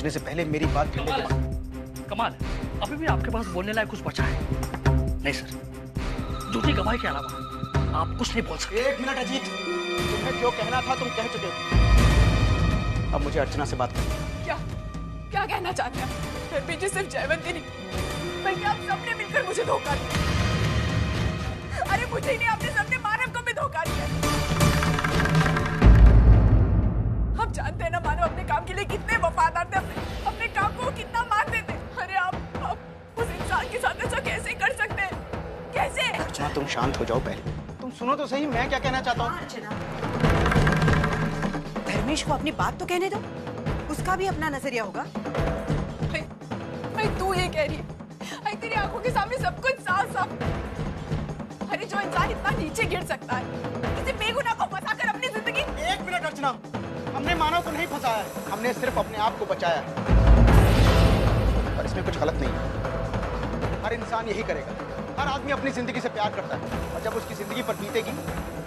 निकलने से पहले मेरी बात करने के बाद। कमाल है, अभी भी आपके पास बोलने लायक कुछ बचा है? नहीं सर, झूठी गवाही के अलावा आप कुछ नहीं बोल सकते। एक मिनट अजीत, तुम्हें जो कहना था तुम कह चुके हो। अब मुझे अर्चना से बात करनी। क्या कहना चाहते हैं? फिर भी जी सिर्फ जयवंती नहीं बल्कि आप सबने मिलकर मुझे धोखा दिया। अरे मुझे ही नहीं, आपने सबने मानव को भी धोखा दिया। हम जानते हैं ना मानव अपने काम के लिए कितने वफादार थे, अपने काम को कितना मानते थे। अरे आप उस इंसान के साथ ऐसा कैसे कर सकते हैं? कैसे? अर्चना तुम शांत हो जाओ पहले, तुम सुनो तो सही मैं क्या कहना चाहता हूँ। अर्चना, धर्मेश को अपनी बात तो कहने दो, उसका भी अपना नजरिया होगा। भाई तू ये कह रही है, तेरी आंखों के सामने सब कुछ साफ साफ। अरे जो इंसान इतना नीचे गिर सकता है, किसी बेगुनाह को फंसाकर अपनी जिंदगी। एक मिनट अर्चना, हमने मानव को नहीं फंसाया है, हमने सिर्फ अपने आप को बचाया है। और इसमें कुछ गलत नहीं है। हर इंसान यही करेगा, हर आदमी अपनी जिंदगी से प्यार करता है और जब उसकी जिंदगी पर बीतेगी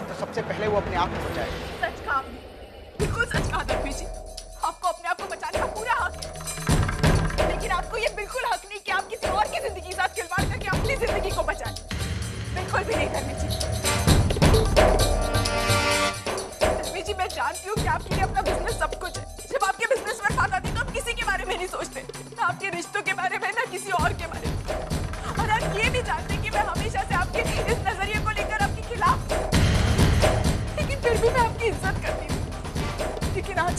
तो सबसे पहले वो अपने आप को बचाएगा। सच कहा आपने, बिल्कुल सच कहा धर्मेश जी। आपको अपने आप को बचाने का पूरा हक है, लेकिन आपको ये बिल्कुल हक नहीं कि आप किसी और की जिंदगी के साथ खिलवाड़ करके अपनी जिंदगी को बचाएं। बिल्कुल भी नहीं धर्मेश जी। धर्मेश जी, मैं जानती हूँ कि आपके लिए अपना बिजनेस सब कुछ है। जब आपके बिजनेस में बात आती है तो आप किसी के बारे में नहीं सोचते, ना आपके रिश्तों के बारे में, ना किसी और के बारे में। और आप ये भी जानते हैं कि मैं हमेशा से आपके इस नजरिए को लेकर आपके खिलाफ, लेकिन फिर भी मैं आपकी इज्जत करती हूँ। लेकिन आज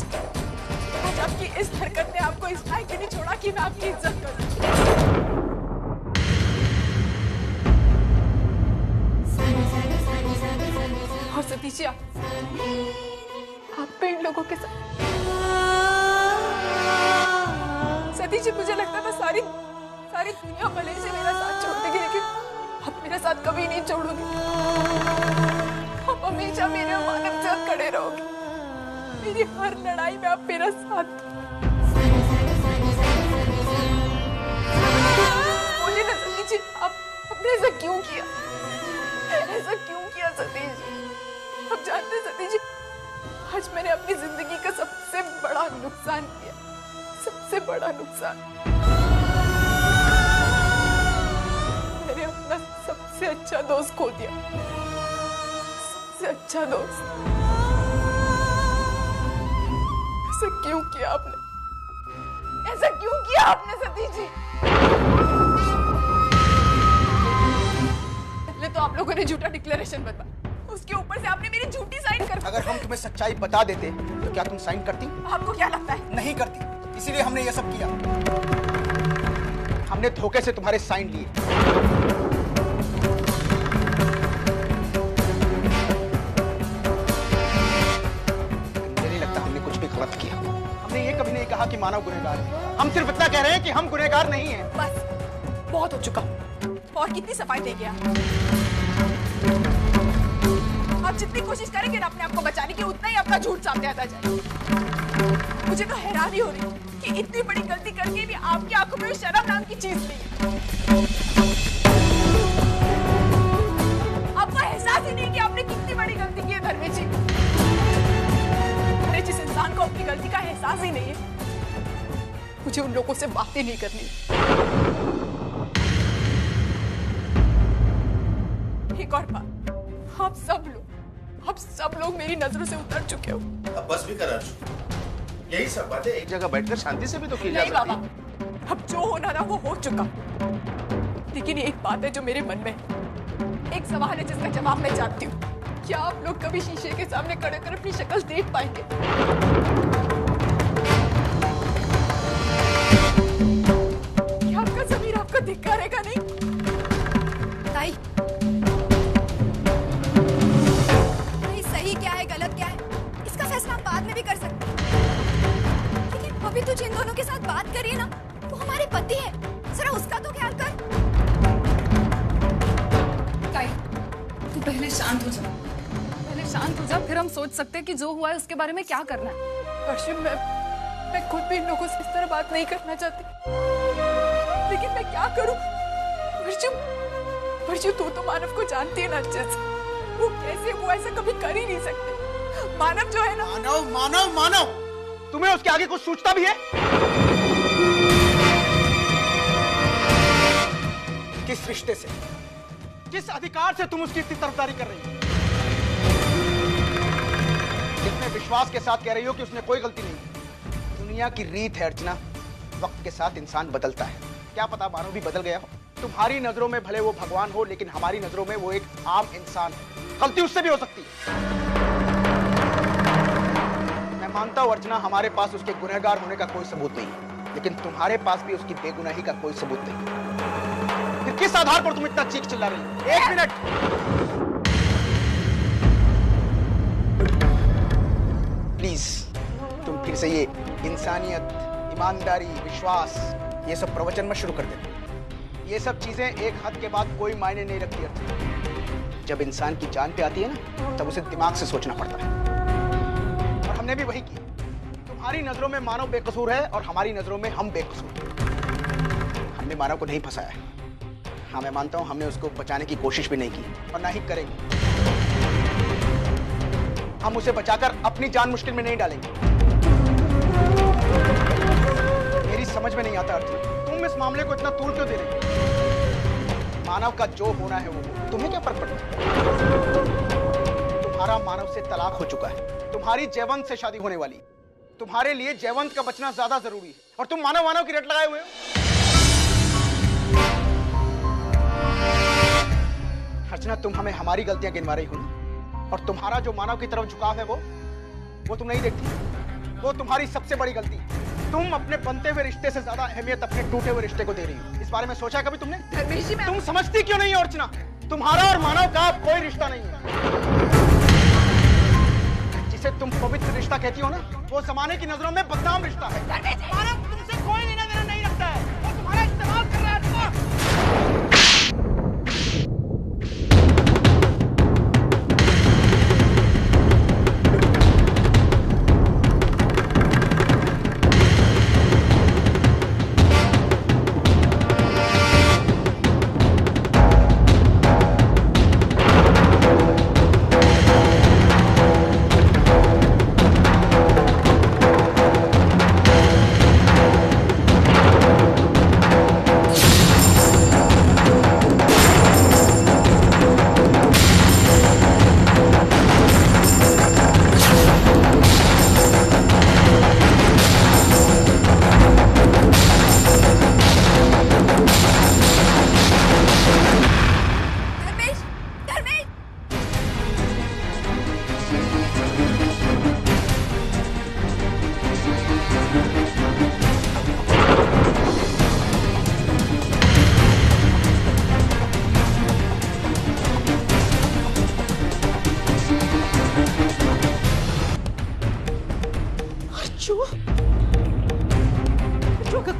आपकी इस हरकत ने आपको इस लायक भी नहीं छोड़ा कि मैं आपकी इज्जत करूं। और सतीश जी, आप पे इन लोगों के साथ। सतीश जी, मुझे लगता था सारी दुनिया भले से मेरा साथ छोड़ देगी, लेकिन आप मेरा साथ कभी नहीं छोड़ोगे। आप हमेशा मेरे मानव के साथ खड़े रहोगे। मेरी हर लड़ाई में आप मेरा साथ। बोलिए ना सतीश जी, आपने ऐसा क्यों किया? ऐसा क्यों किया सतीश जी? आप जानते हैं सतीश जी, आज मैंने अपनी जिंदगी का सबसे बड़ा नुकसान किया, सबसे बड़ा नुकसान। मैंने अपना सबसे अच्छा दोस्त खो दिया, सबसे अच्छा दोस्त। ऐसा क्यों किया आपने? ऐसा क्यों किया आपने सतीश जी? पहले तो आप लोगों ने झूठा डिक्लेरेशन बनवाया, उसके ऊपर से आपने मेरी झूठी साइन कर। अगर हम तुम्हें सच्चाई बता देते तो क्या तुम साइन करती? आपको क्या लगता है? नहीं करती, इसीलिए हमने ये सब किया। हमने धोखे से तुम्हारे साइन लिए। मुझे नहीं लगता हमने कुछ भी गलत किया। हमने ये कभी नहीं कहा कि मानव गुनहगार है। हम सिर्फ इतना कह रहे हैं कि हम गुनहगार नहीं हैं। बस बहुत हो चुका। और कितनी सफाई देंगे आप जितनी कोशिश करेंगे ना अपने आप को बचाने की, उतना ही आपका झूठ सामने आता जाएगा। मुझे तो हैरानी हो रही है कि इतनी बड़ी गलती करके भी आपकी आंखों में शर्म नाम की चीज नहीं है। आपको एहसास ही नहीं कि आपने कितनी बड़ी गलती की है धर्मेश जी। अरे जिस इंसान को अपनी गलती का एहसास ही नहीं है, मुझे उन लोगों से बातें नहीं करनी। एक और बात, आप सब लोग मेरी नजरों से उतर चुके हो। अब बस भी करा चुके। यही सब बातें एक जगह बैठकर शांति से भी तो की जा सकती। नहीं बाबा, अब जो होना था वो हो चुका। लेकिन एक बात है जो मेरे मन में है, एक सवाल है जिसका जवाब मैं चाहती हूँ। क्या आप लोग कभी शीशे के सामने खड़े कर अपनी शक्ल देख पाएंगे? क्या आपका ज़मीर आपको धिक्कारेगा नहीं? ताई, सही क्या है गलत क्या है इसका फैसला हम बाद में भी कर सकते हैं, लेकिन अभी तो जिन दोनों के साथ बात कर रही है ना, वो हमारे पति है। जरा उसका तो ख्याल कर। ताई, तू पहले शांत हो जा, फिर हम सोच सकते हैं कि जो हुआ है उसके बारे में क्या करना है। अर्जुन, मैं खुद भी इन लोगों से इस तरह बात नहीं करना चाहती, लेकिन मैं क्या करूं? अर्जुन, तू तो मानव को जानती है ना अच्छे से। वो कैसे, वो ऐसा कभी कर ही नहीं सकते। मानव जो है ना, मानव तुम्हें उसके आगे कुछ सोचता भी है? किस रिश्ते से, किस अधिकार से तुम उसकी इतनी तरफदारी कर रही हो? इतने विश्वास के साथ कह रही हो कि उसने कोई गलती नहीं की। दुनिया की रीत है अर्चना, वक्त के साथ इंसान बदलता है। क्या पता मानव भी बदल गया हो। तुम्हारी नजरों में भले वो भगवान हो, लेकिन हमारी नजरों में वो एक आम इंसान है। गलती उससे भी हो सकती है। मैं मानता हूं अर्चना, हमारे पास उसके गुनहगार होने का कोई सबूत नहीं है, लेकिन तुम्हारे पास भी उसकी बेगुनाही का कोई सबूत नहीं। फिर किस आधार पर तुम इतना चीख चिल्ला रही हो? एक मिनट, प्लीज तुम फिर से ये इंसानियत, ईमानदारी, विश्वास, ये सब प्रवचन में शुरू कर देना। ये सब चीजें एक हद के बाद कोई मायने नहीं रखती अर्चना। जब इंसान की जान पे आती है ना, तब उसे दिमाग से सोचना पड़ता है, और हमने भी वही किया। तुम्हारी नजरों में मानव बेकसूर है और हमारी नजरों में हम बेकसूर। हमने मानव को नहीं फंसाया। हाँ, मैं मानता हूं हमने उसको बचाने की कोशिश भी नहीं की और ना ही करेंगे। हम उसे बचाकर अपनी जान मुश्किल में नहीं डालेंगे। मेरी समझ में नहीं आता अर्जुन, तुम इस मामले को इतना तूल क्यों दे रही हो? मानव का जो होना है वो हो, तुम्हें क्या फर्क पड़ता है? तुम्हारा मानव से तलाक हो चुका है, तुम्हारी जयवंत से शादी होने वाली। तुम्हारे लिए जयवंत का बचना ज्यादा जरूरी है, और तुम मानव की रट लगाए हुए हो। अर्चना, तुम हमें हमारी गलतियां गिनवा रही हो, और तुम्हारा जो मानव की तरफ झुकाव है वो तुम नहीं देखती। वो तुम्हारी सबसे बड़ी गलती है। तुम अपने बनते हुए रिश्ते से ज्यादा अहमियत अपने टूटे हुए रिश्ते को दे रही हो। इस बारे में सोचा कभी तुमने? धर्मेश जी, तुम समझती क्यों नहीं हो अर्चना? तुम्हारा और मानव का कोई रिश्ता नहीं है। जिसे तुम पवित्र रिश्ता कहती हो ना, वो जमाने की नजरों में बदनाम रिश्ता है। मानव तुमसे कोई लेना देना नहीं रखता है, वो तुम्हारा इस्तेमाल कर रहा है अर्चना।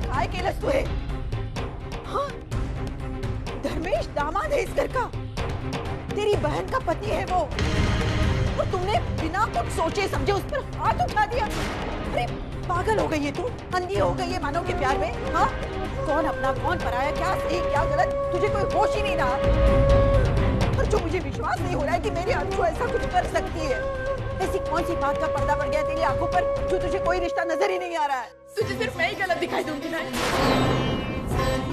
काय केलंस तू हे? हाँ? धर्मेश दामाद है इस घर का, तेरी बहन का पति है वो, और तुमने बिना कुछ सोचे समझे उस पर हाथ उठा दिया। अरे पागल हो गई है तू, अंधी हो गई है मानव के प्यार में। हाँ, कौन अपना कौन पराया, क्या सही क्या गलत, तुझे कोई होश ही नहीं रहा। और जो मुझे विश्वास नहीं हो रहा है कि मेरी अंशु ऐसा कुछ कर सकती है। ऐसी कौन सी बात का पर्दा पड़ गया तेरी आंखों पर जो तुझे कोई रिश्ता नजर ही नहीं आ रहा है? तुझे सिर्फ मैं ही गलत दिखाई दूंगी ना,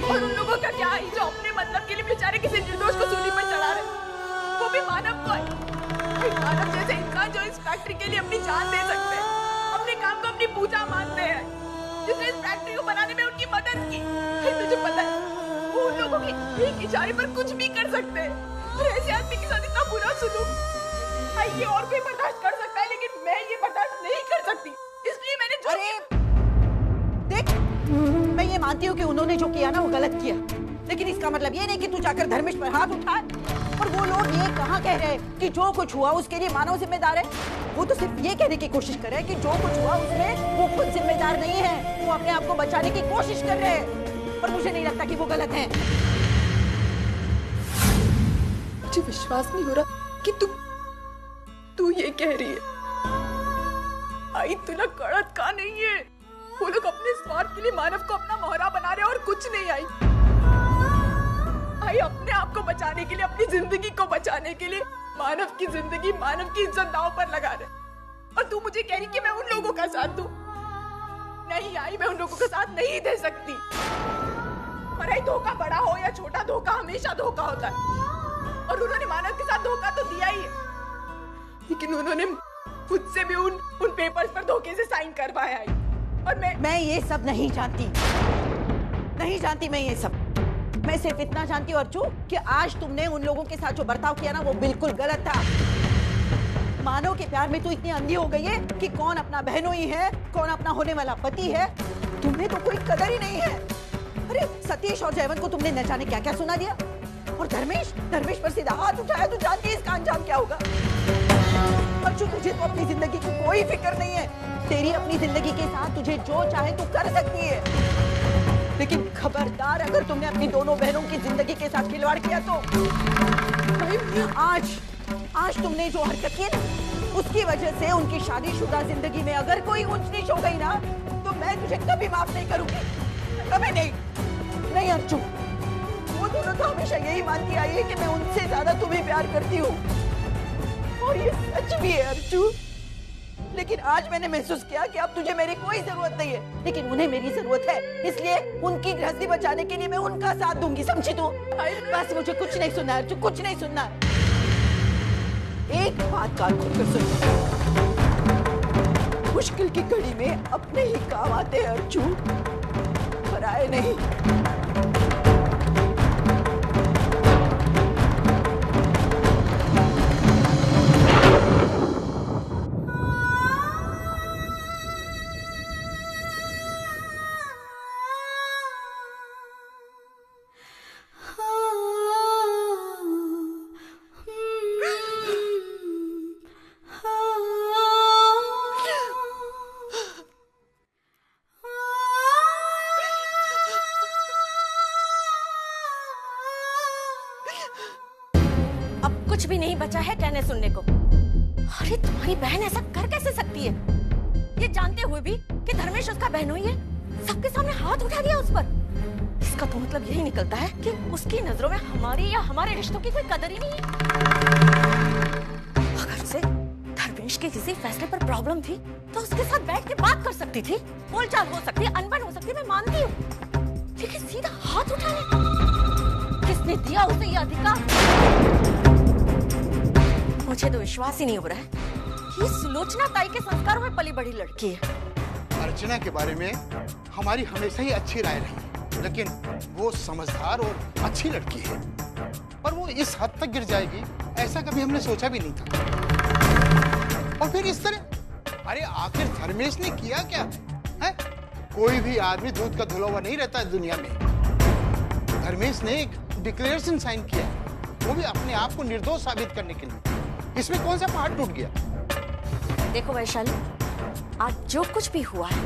और उन लोगों का क्या है जो अपने मतलब के लिए बेचारे किसी निर्दोष को सूली पर चढ़ा रहे, वो भी मानव को है। एक मानव जैसे इंसान जो इस फैक्ट्री के लिए अपनी जान दे सकते हैं, अपने काम को अपनी पूजा मानते हैं, जिसने इस फैक्ट्री को बनाने में उनकी मदद की। तुझे पता है वो उन लोगों की एक इशारे पर कुछ भी कर सकते हैं, और ऐसे आदमी के साथ इतना बुरा सुलूक ये और कोई बर्दाश्त कर सकता है, लेकिन मैं ये बर्दाश्त नहीं कर सकती। इसलिए मैंने जो देख, मैं ये मानती हूँ कि उन्होंने जो किया ना वो गलत किया, लेकिन इसका मतलब ये नहीं कि तू जाकर धर्मेश पर हाथ उठाए। और वो लोग ये कहाँ कह रहे हैं कि जो कुछ हुआ उसके लिए मानव जिम्मेदार है? वो तो सिर्फ ये कहने की कोशिश कर रहे हैं कि जो कुछ हुआ उसमें वो खुद जिम्मेदार नहीं है, वो अपने आप को बचाने की कोशिश कर रहे हैं, और मुझे नहीं लगता कि वो गलत है। मुझे विश्वास नहीं हो रहा कि तू ये कह रही है। आई तुला कड़त का नहीं है, वो लोग अपने स्वार्थ के लिए मानव को अपना मोहरा बना रहे और कुछ नहीं। आई अपने आप को बचाने के लिए, अपनी जिंदगी को बचाने के लिए मानव की जिंदगी, मानव की इज्जत दांव पर लगा रहे, और तू मुझे कह रही कि मैं उन लोगों का साथ दूं? नहीं आई, मैं उन लोगों का साथ नहीं दे सकती। और चाहे धोखा बड़ा हो या छोटा, धोखा हमेशा धोखा होता है। और उन्होंने मानव के साथ धोखा तो दिया ही है, लेकिन उन्होंने मुझसे भी उन पेपर्स पर धोखे से साइन करवाया है। और मैं ये सब नहीं जानती, नहीं जानती मैं ये सब। मैं सिर्फ इतना जानती हूँ अर्चू कि आज तुमने उन लोगों के साथ जो बर्ताव किया ना वो बिल्कुल गलत था। मानव के प्यार में तू इतनी अंधी हो गई है कि कौन अपना बहनोई है, कौन अपना होने वाला पति है, तुम्हें तो कोई कदर ही नहीं है। अरे सतीश और जयवंत को तुमने न जाने क्या क्या सुना दिया, और धर्मेश पर सीधा हाथ उठाया। तू जानती है इसका अंजाम क्या होगा? अर्चू तुझे तो अपनी जिंदगी की कोई फिक्र नहीं है। तेरी अपनी जिंदगी के साथ तुझे जो चाहे तू कर सकती है, लेकिन खबरदार अगर तुमने अपनी दोनों बहनों की जिंदगी के साथ खिलवाड़ किया तो आज तुमने जो हरकत की ना, उसकी वजह से उनकी शादीशुदा जिंदगी में अगर कोई ऊंच नीच हो गई ना, तो मैं तुझे कभी माफ नहीं करूंगी, कभी नहीं। नहीं अर्चू, वो दोनों तो हमेशा यही मानती आई है कि मैं उनसे ज्यादा तुम्हें प्यार करती हूँ, और ये सच भी है अर्चू। लेकिन आज मैंने महसूस किया कि अब तुझे मेरी कोई जरूरत नहीं है, लेकिन उन्हें मेरी जरूरत है, इसलिए उनकी गृहस्थी बचाने के लिए मैं उनका साथ दूंगी, समझी तू? बस मुझे कुछ नहीं सुनना है अर्चू, कुछ नहीं सुनना। एक बात कान खोलकर सुन, मुश्किल की घड़ी में अपने ही काम आते हैं अर्चू, पराए नहीं। कुछ भी नहीं बचा है कहने सुनने को। अरे तुम्हारी बहन ऐसा कर कैसे सकती है, ये जानते हुए भी कि धर्मेश उसका बहनोई है, सबके सामने हाथ उठा दिया उस पर। इसका तो मतलब यही निकलता है कि उसकी नजरों में हमारी या हमारे रिश्तों की कोई कदर ही नहीं है। अगर उसे धर्मेश के किसी फैसले पर प्रॉब्लम थी तो उसके साथ बैठ के बात कर सकती थी, बोलचाल हो सकती है, अनबन हो सकती है, मैं मानती हूँ, लेकिन सीधा हाथ उठाने किसने दिया उसे ये अधिकार? मुझे तो विश्वास ही नहीं हो रहा है कि सुलोचना ताई के संस्कारों में पली बड़ी लड़की है। अर्चना के बारे में हमारी हमेशा ही अच्छी राय रही, लेकिन वो समझदार और अच्छी लड़की है, पर वो इस हद तक गिर जाएगी ऐसा कभी हमने सोचा भी नहीं था। और फिर इस तरह, अरे आखिर धर्मेश ने किया क्या है? कोई भी आदमी दूध का धुला हुआ नहीं रहता है दुनिया में। धर्मेश ने एक डिक्लेरेशन साइन किया, वो भी अपने आप को निर्दोष साबित करने के लिए। इसमें कौन सा पहाड़ टूट गया? देखो वैशाली, आज जो कुछ भी हुआ है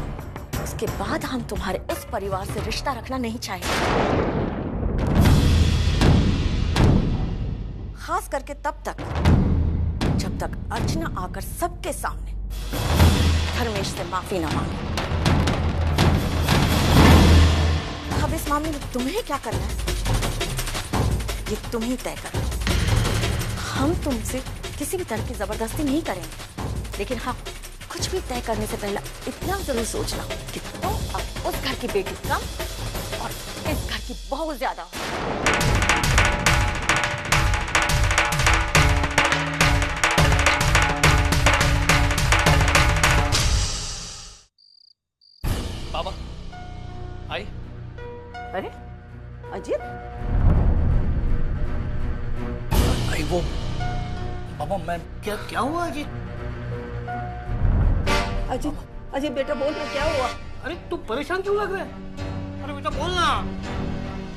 उसके बाद हम तुम्हारे इस परिवार से रिश्ता रखना नहीं चाहेंगे, खास करके तब तक जब तक अर्चना आकर सबके सामने धर्मेश से माफी न मांगे। अब इस मामले में तुम्हें क्या करना है ये तुम ही तय करो। हम तुमसे किसी भी तरह की जबरदस्ती नहीं करेंगे, लेकिन हाँ, कुछ भी तय करने से पहले इतना जरूर सोचना कि तुम अब उस घर की बेटी कम और इस घर की बहुत ज्यादा हो। बाबा आई। अरे अजीत, आई वो बाबा, मैं क्या हुआ अजीत? अजीत बेटा बोल ना, क्या हुआ? अरे तू परेशान क्यों लग रहा है? अरे बेटा बोल ना।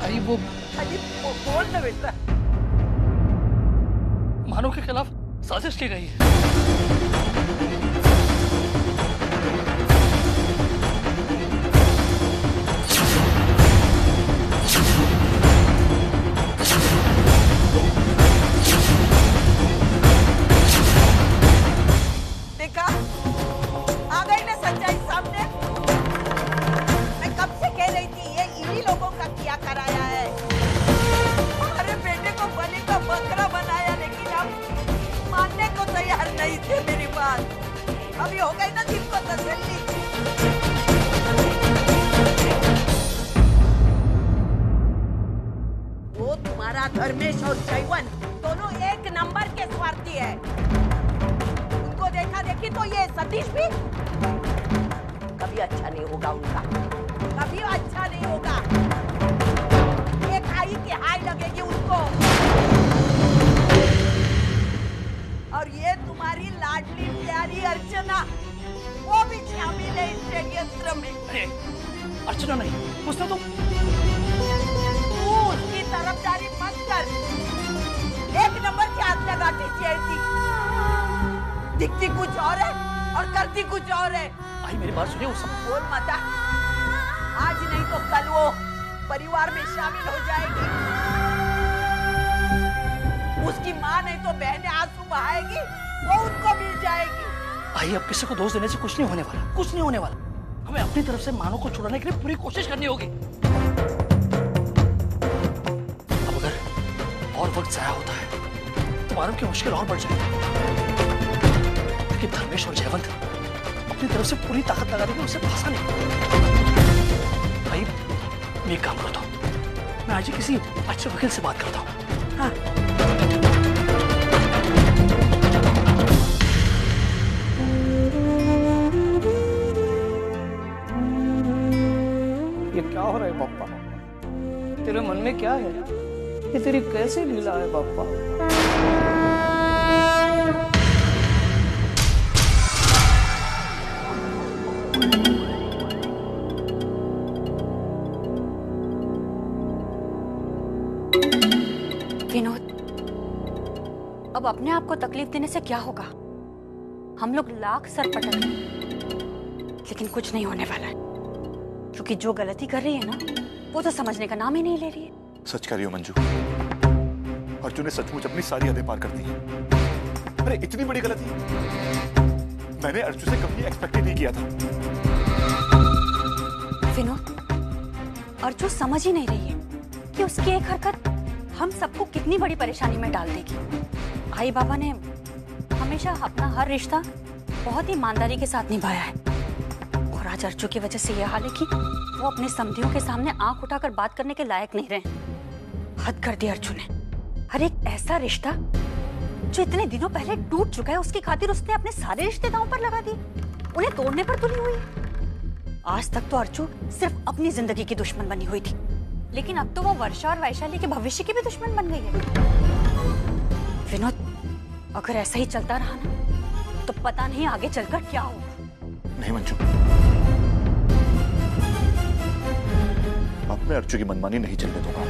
अरे वो अजीत बोल ना बेटा। मानव के खिलाफ साजिश की गई है। अभी हो गई ना दिल को तसल्ली। तुम्हारा धर्मेश और जयवंत दोनों एक नंबर के स्वार्थी है। उनको देखा देखी तो ये सतीश भी कभी अच्छा नहीं होगा उनका, कभी अच्छा नहीं होगा। एक हाई की हाई लगेगी उनको। और ये तुम्हारी लाडली प्यारी अर्चना, वो भी शामिल है इस षड्यंत्र में। अर्चना नहीं, उसने तो उसकी तरफदारी मत कर। एक नंबर की हाथ लगाती चेहरी, दिखती कुछ और है और करती कुछ और है। आई मेरी बात सुनिए, सब बोल माता, आज नहीं तो कल वो परिवार में शामिल हो जाएगी। उसकी माँ नहीं तो बहनें आंसू बहाएगी, वो उनको मिल जाएगी। आई अब किसी को दोष देने से कुछ नहीं होने वाला, कुछ नहीं होने वाला। हमें अपनी तरफ से मानो को छुड़ाने के लिए पूरी कोशिश करनी होगी। अब अगर और वक्त जाया होता है तो मानव की मुश्किल और बढ़ जाएगी। लेकिन धर्मेश और जयवंत अपनी तरफ से पूरी ताकत लगा देंगे उसे फंसा नहीं। भाई मैं एक काम करता हूँ, मैं आज ही किसी अच्छे वकील से बात करता हूँ। हाँ। ये क्या हो रहा है पापा? तेरे मन में क्या है? ये तेरी कैसे लीला है पापा? विनोद, अब अपने आप को तकलीफ देने से क्या होगा? हम लोग लाख सर पटक लेकिन कुछ नहीं होने वाला है, क्योंकि जो गलती कर रही है ना, वो तो समझने का नाम ही नहीं ले रही है। सच कह रही हो मंजू, अर्जुन ने सचमुच अपनी सारी हदें पार कर दी है। अरे इतनी बड़ी गलती मैंने अर्जुन से कभी एक्सपेक्ट नहीं किया था। विनोद, अर्जुन समझ ही नहीं रही है कि उसकी एक हरकत हम सबको कितनी बड़ी परेशानी में डाल देगी। आई बाबा ने हमेशा अपना हर रिश्ता बहुत ही ईमानदारी के साथ निभाया है, और आज अर्जुन की वजह से यह हाल है कि वो अपने समधियों के सामने आंख उठाकर बात करने के लायक नहीं रहे। हद कर दी अर्जुन ने। हर एक ऐसा रिश्ता जो इतने दिनों पहले टूट चुका है, उसकी खातिर उसने अपने सारे रिश्ते दांव पर लगा दिए, उन्हें तोड़ने पर तुली हुई है। आज तक तो अर्जुन सिर्फ अपनी जिंदगी की दुश्मन बनी हुई थी, लेकिन अब तो वो वर्षा और वैशाली के भविष्य की भी दुश्मन बन गई है। विनोद, अगर ऐसा ही चलता रहा ना, तो पता नहीं आगे चलकर क्या होगा। नहीं मंजू, अब मैं अर्जुन की मनमानी नहीं चलने दूंगा।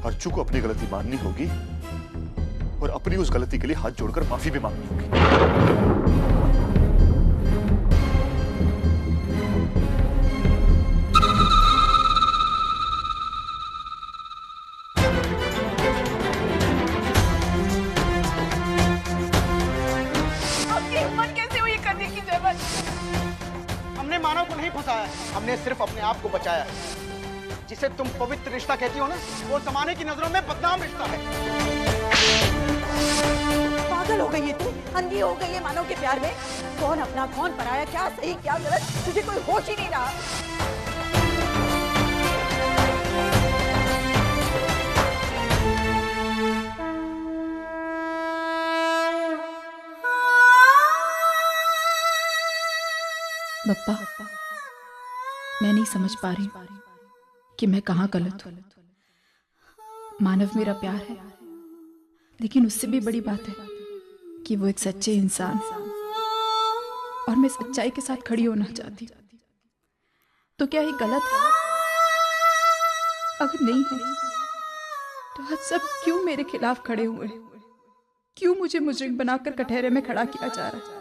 अर्जुन को अपनी गलती माननी होगी और अपनी उस गलती के लिए हाथ जोड़कर माफी भी मांगनी होगी। मानव को नहीं फंसाया, हमने सिर्फ अपने आप को बचाया है। जिसे तुम पवित्र रिश्ता कहती हो ना, वो जमाने की नजरों में बदनाम रिश्ता है। पागल हो गई है तू, अंधी हो गई है मानव के प्यार में। कौन अपना कौन पराया, क्या सही क्या गलत, तुझे कोई होश ही नहीं रहा। बप्पा, मैं नहीं समझ पा रही कि मैं कहाँ गलत हूँ। मानव मेरा प्यार है, लेकिन उससे भी बड़ी बात है कि वो एक सच्चे इंसान है, और मैं सच्चाई के साथ खड़ी होना चाहती। तो क्या ये गलत है? अगर नहीं है तो आज सब क्यों मेरे खिलाफ खड़े हुए? क्यों मुझे मुजरिम बनाकर कटहरे में खड़ा किया जा रहा है?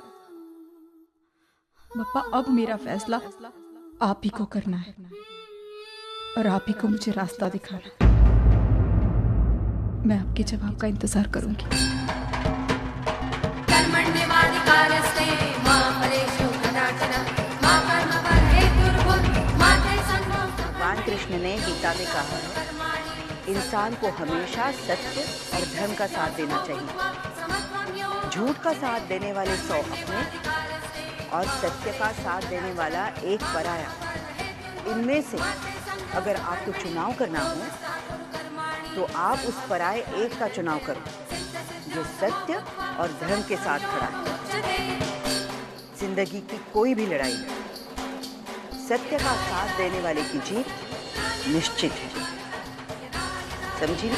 बप्पा, अब मेरा फैसला आप ही को करना है, और आप ही को मुझे रास्ता दिखाना है। मैं आपके जवाब का इंतजार करूंगी। भगवान कृष्ण ने गीता में कहा है, इंसान को हमेशा सत्य और धर्म का साथ देना चाहिए। झूठ का साथ देने वाले 100 अपने और सत्य का साथ देने वाला एक पराया, इनमें से अगर आपको चुनाव करना हो तो आप उस पराये एक का चुनाव करो जो सत्य और धर्म के साथ खड़ा है। जिंदगी की कोई भी लड़ाई में सत्य का साथ देने वाले की जीत निश्चित है, समझी?